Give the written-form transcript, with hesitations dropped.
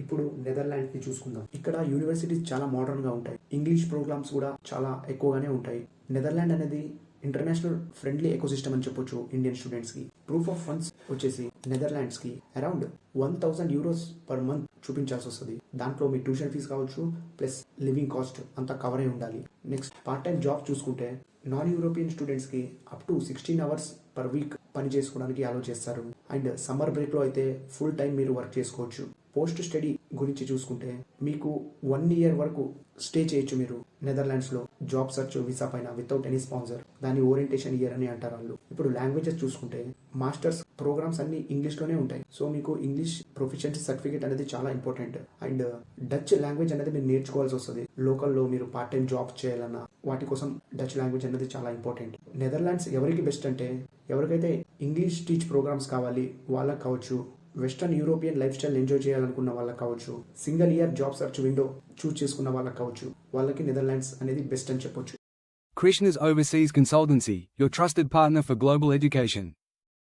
ఇప్పుడు నెదర్లాండ్స్ని చూసుకుందాం. ఇక్కడ యూనివర్సిటీస్ చాలా మోడర్న్గా ఉంటాయి. ఇంగ్లీష్ ప్రోగ్రామ్స్ కూడా చాలా ఎక్కువగానే ఉంటాయి. నెదర్లాండ్ అనేది ఇంటర్నేషనల్ ఫ్రెండ్లీ ఎకోసిస్టమ్ అని చెప్పొచ్చు ఇండియన్ స్టూడెంట్స్కి. ప్రూఫ్ ఆఫ్ ఫండ్స్ వచ్చేసి నెదర్లాండ్స్కి అరౌండ్ €1,000 పర్ మంత్ చూపించాల్సి వస్తుంది. దాంట్లో మీ ట్యూషన్ ఫీజు కావచ్చు ప్లస్ లివింగ్ కాస్ట్ అంతా కవర్ అయి ఉండాలి. నెక్స్ట్ పార్ట్ టైం జాబ్ చూసుకుంటే నాన్ యూరోపియన్ స్టూడెంట్స్కి up to 16 hours per week పని చేసుకోవడానికి అలో చేస్తారు. అండ్ సమ్మర్ బ్రేక్లో అయితే ఫుల్ టైం మీరు వర్క్ చేసుకోవచ్చు. పోస్ట్ స్టడీ గురించి చూసుకుంటే మీకు 1 year వరకు స్టే చేయొచ్చు మీరు నెదర్లాండ్స్లో జాబ్ సర్చ్ వీసా పైన వితౌట్ ఎనీ స్పాన్సర్. దాన్ని ఓరియంటేషన్ ఇయర్ అని అంటారు వాళ్ళు. ఇప్పుడు లాంగ్వేజెస్ చూసుకుంటే మాస్టర్స్ ప్రోగ్రామ్స్ అన్ని ఇంగ్లీష్లోనే ఉంటాయి. సో మీకు ఇంగ్లీష్ ప్రొఫిషియన్సీ సర్టిఫికేట్ అనేది చాలా ఇంపార్టెంట్. అండ్ డచ్ లాంగ్వేజ్ అనేది మీరు నేర్చుకోవాల్సి వస్తుంది. లోకల్లో మీరు పార్ట్ టైం జాబ్ చేయాలన్నా వాటి కోసం డచ్ లాంగ్వేజ్ అనేది చాలా ఇంపార్టెంట్. నెదర్లాండ్స్ ఎవరికి బెస్ట్ అంటే ఎవరికైతే ఇంగ్లీష్ టీచ్ ప్రోగ్రామ్స్ కావాలి వాళ్ళకి కావచ్చు, western European lifestyle enjoy చేయాలనుకున్న వాళ్ళకి కావచ్చు, single year job search window choose చేసుకున్న వాళ్ళకి కావచ్చు, వాళ్ళకి నెదర్లాండ్స్ అనేది బెస్ట్ అని చెప్పొచ్చు. Krishna's Overseas Consultancy, your trusted partner for global education.